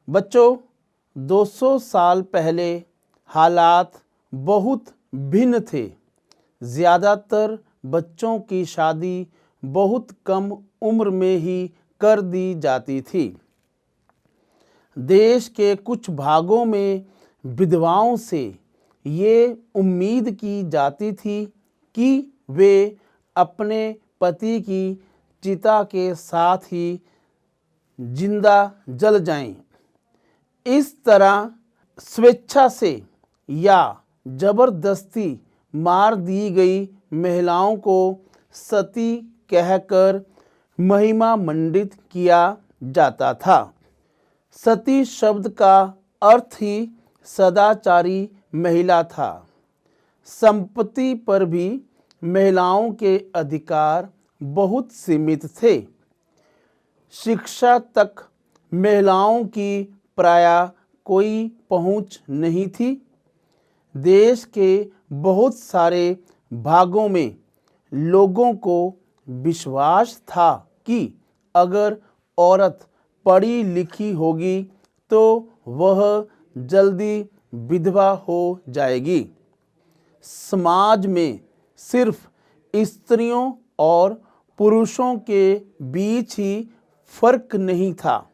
बच्चों, 200 साल पहले हालात बहुत भिन्न थे। ज़्यादातर बच्चों की शादी बहुत कम उम्र में ही कर दी जाती थी। देश के कुछ भागों में विधवाओं से ये उम्मीद की जाती थी कि वे अपने पति की चिता के साथ ही जिंदा जल जाएं। इस तरह स्वेच्छा से या जबरदस्ती मार दी गई महिलाओं को सती कहकर महिमा मंडित किया जाता था। सती शब्द का अर्थ ही सदाचारी महिला था। संपत्ति पर भी महिलाओं के अधिकार बहुत सीमित थे। शिक्षा तक महिलाओं की प्रायः कोई पहुंच नहीं थी। देश के बहुत सारे भागों में लोगों को विश्वास था कि अगर औरत पढ़ी लिखी होगी तो वह जल्दी विधवा हो जाएगी। समाज में सिर्फ स्त्रियों और पुरुषों के बीच ही फर्क नहीं था।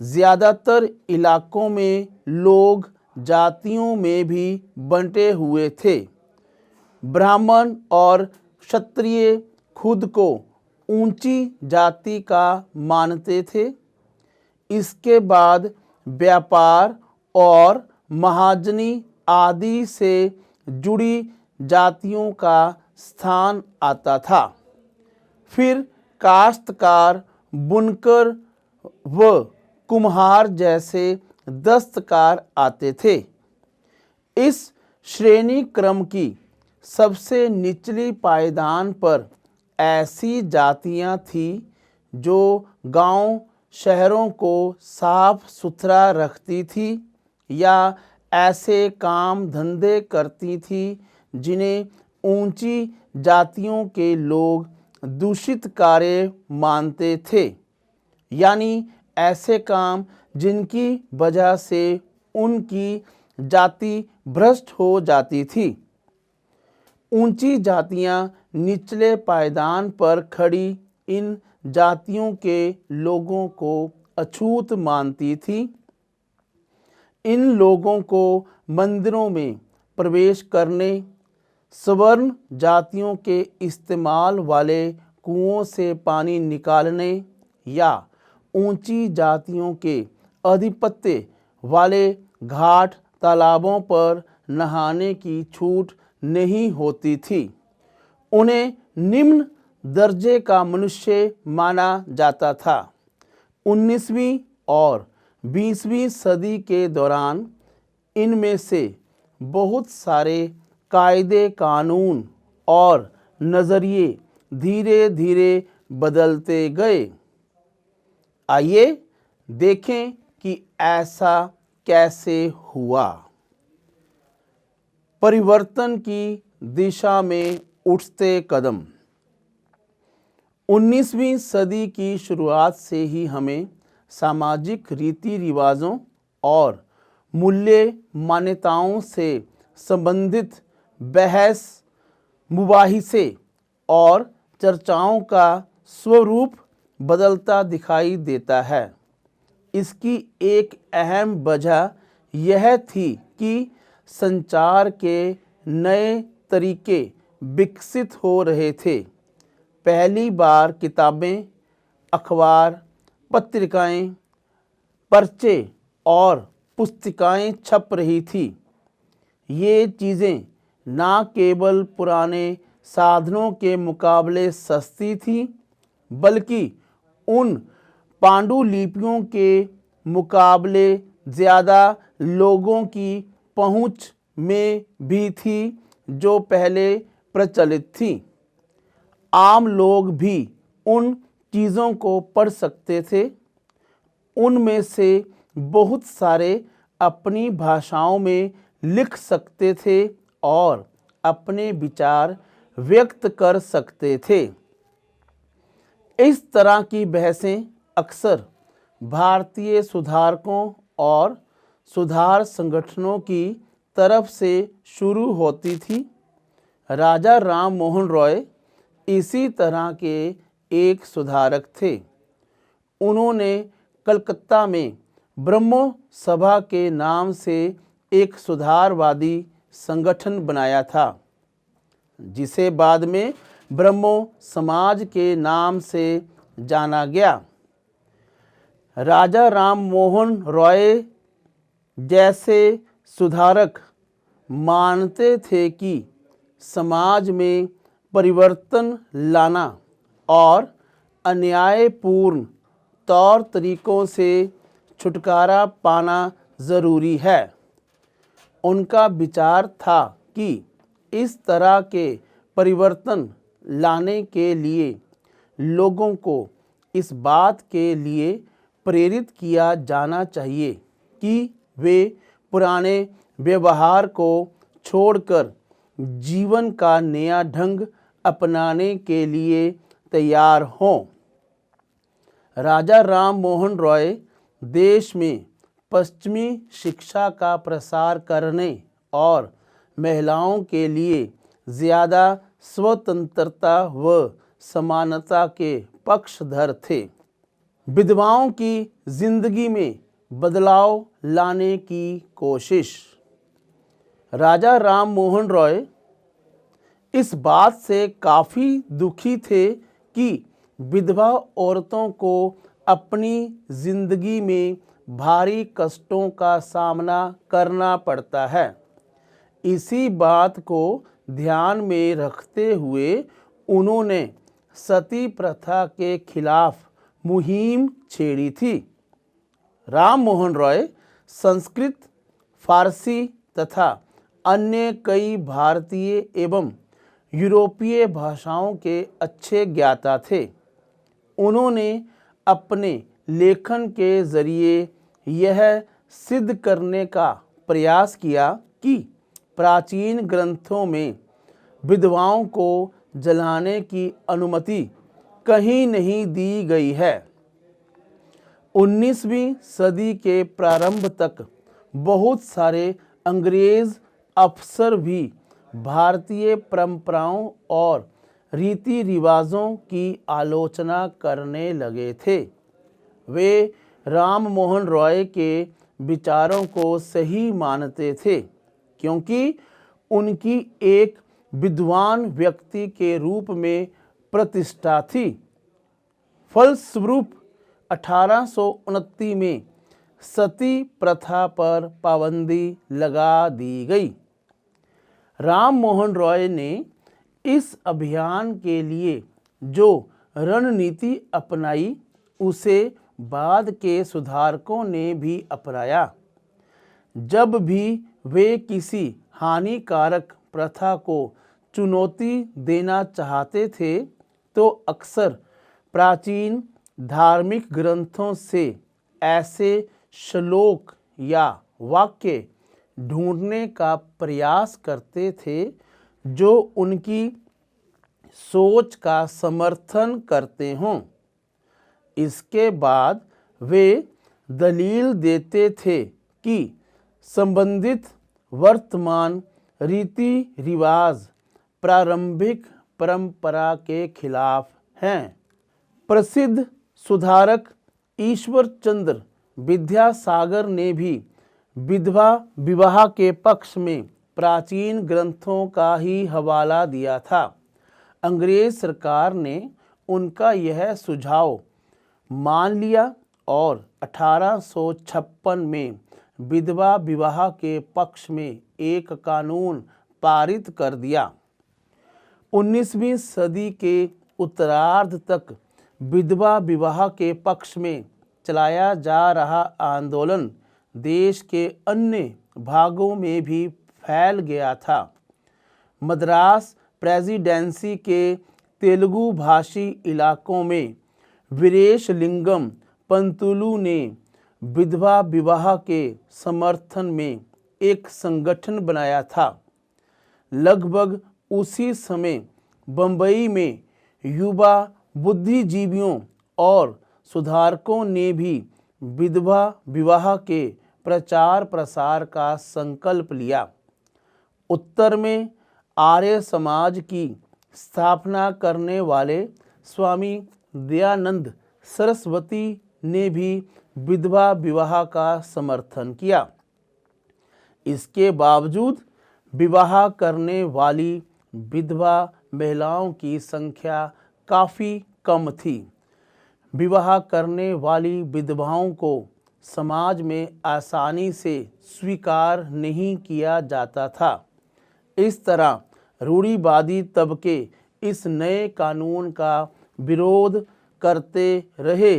ज़्यादातर इलाकों में लोग जातियों में भी बंटे हुए थे। ब्राह्मण और क्षत्रिय खुद को ऊंची जाति का मानते थे। इसके बाद व्यापार और महाजनी आदि से जुड़ी जातियों का स्थान आता था। फिर काश्तकार, बुनकर व कुम्हार जैसे दस्तकार आते थे। इस श्रेणी क्रम की सबसे निचली पायदान पर ऐसी जातियां थीं जो गांव शहरों को साफ सुथरा रखती थी या ऐसे काम धंधे करती थी जिन्हें ऊंची जातियों के लोग दूषित कार्य मानते थे, यानी ऐसे काम जिनकी वजह से उनकी जाति भ्रष्ट हो जाती थी। ऊंची जातियां निचले पायदान पर खड़ी इन जातियों के लोगों को अछूत मानती थी। इन लोगों को मंदिरों में प्रवेश करने, सवर्ण जातियों के इस्तेमाल वाले कुओं से पानी निकालने या ऊंची जातियों के आधिपत्य वाले घाट तालाबों पर नहाने की छूट नहीं होती थी। उन्हें निम्न दर्जे का मनुष्य माना जाता था। 19वीं और 20वीं सदी के दौरान इनमें से बहुत सारे कायदे कानून और नज़रिए धीरे धीरे बदलते गए। आइए देखें कि ऐसा कैसे हुआ। परिवर्तन की दिशा में उठते कदम। 19वीं सदी की शुरुआत से ही हमें सामाजिक रीति रिवाजों और मूल्य मान्यताओं से संबंधित बहस, मुबाहिसे और चर्चाओं का स्वरूप बदलता दिखाई देता है। इसकी एक अहम वजह यह थी कि संचार के नए तरीके विकसित हो रहे थे। पहली बार किताबें, अखबार, पत्रिकाएं, पर्चे और पुस्तिकाएं छप रही थी। ये चीज़ें ना केवल पुराने साधनों के मुकाबले सस्ती थीं, बल्कि उन पांडुलिपियों के मुकाबले ज़्यादा लोगों की पहुंच में भी थी जो पहले प्रचलित थी। आम लोग भी उन चीज़ों को पढ़ सकते थे। उनमें से बहुत सारे अपनी भाषाओं में लिख सकते थे और अपने विचार व्यक्त कर सकते थे। इस तरह की बहसें अक्सर भारतीय सुधारकों और सुधार संगठनों की तरफ से शुरू होती थी। राजा राम मोहन रॉय इसी तरह के एक सुधारक थे। उन्होंने कलकत्ता में ब्रह्मो सभा के नाम से एक सुधारवादी संगठन बनाया था, जिसे बाद में ब्रह्मो समाज के नाम से जाना गया। राजा राम मोहन रॉय जैसे सुधारक मानते थे कि समाज में परिवर्तन लाना और अन्यायपूर्ण तौर तरीकों से छुटकारा पाना ज़रूरी है। उनका विचार था कि इस तरह के परिवर्तन लाने के लिए लोगों को इस बात के लिए प्रेरित किया जाना चाहिए कि वे पुराने व्यवहार को छोड़कर जीवन का नया ढंग अपनाने के लिए तैयार हों। राजा राम मोहन रॉय देश में पश्चिमी शिक्षा का प्रसार करने और महिलाओं के लिए ज़्यादा स्वतंत्रता व समानता के पक्षधर थे। विधवाओं की जिंदगी में बदलाव लाने की कोशिश। राजा राम मोहन रॉय इस बात से काफ़ी दुखी थे कि विधवा औरतों को अपनी जिंदगी में भारी कष्टों का सामना करना पड़ता है। इसी बात को ध्यान में रखते हुए उन्होंने सती प्रथा के खिलाफ मुहिम छेड़ी थी। राम मोहन रॉय संस्कृत, फारसी तथा अन्य कई भारतीय एवं यूरोपीय भाषाओं के अच्छे ज्ञाता थे। उन्होंने अपने लेखन के जरिए यह सिद्ध करने का प्रयास किया कि प्राचीन ग्रंथों में विधवाओं को जलाने की अनुमति कहीं नहीं दी गई है। 19वीं सदी के प्रारंभ तक बहुत सारे अंग्रेज अफसर भी भारतीय परंपराओं और रीति रिवाजों की आलोचना करने लगे थे। वे राम मोहन रॉय के विचारों को सही मानते थे क्योंकि उनकी एक विद्वान व्यक्ति के रूप में प्रतिष्ठा थी। फलस्वरूप 1829 में सती प्रथा पर पाबंदी लगा दी गई। राम मोहन रॉय ने इस अभियान के लिए जो रणनीति अपनाई उसे बाद के सुधारकों ने भी अपनाया। जब भी वे किसी हानिकारक प्रथा को चुनौती देना चाहते थे तो अक्सर प्राचीन धार्मिक ग्रंथों से ऐसे श्लोक या वाक्य ढूंढने का प्रयास करते थे जो उनकी सोच का समर्थन करते हों। इसके बाद वे दलील देते थे कि संबंधित वर्तमान रीति रिवाज प्रारंभिक परंपरा के खिलाफ हैं। प्रसिद्ध सुधारक ईश्वर चंद्र विद्यासागर ने भी विधवा विवाह के पक्ष में प्राचीन ग्रंथों का ही हवाला दिया था। अंग्रेज सरकार ने उनका यह सुझाव मान लिया और 1856 में विधवा विवाह के पक्ष में एक कानून पारित कर दिया। 19वीं सदी के उत्तरार्ध तक विधवा विवाह के पक्ष में चलाया जा रहा आंदोलन देश के अन्य भागों में भी फैल गया था। मद्रास प्रेसिडेंसी के तेलुगु भाषी इलाकों में वीरेशलिंगम पंतुलु ने विधवा विवाह के समर्थन में एक संगठन बनाया था। लगभग उसी समय बंबई में युवा बुद्धिजीवियों और सुधारकों ने भी विधवा विवाह के प्रचार प्रसार का संकल्प लिया। उत्तर में आर्य समाज की स्थापना करने वाले स्वामी दयानंद सरस्वती ने भी विधवा विवाह का समर्थन किया। इसके बावजूद विवाह करने वाली विधवा महिलाओं की संख्या काफ़ी कम थी। विवाह करने वाली विधवाओं को समाज में आसानी से स्वीकार नहीं किया जाता था। इस तरह रूढ़िवादी तबके इस नए कानून का विरोध करते रहे।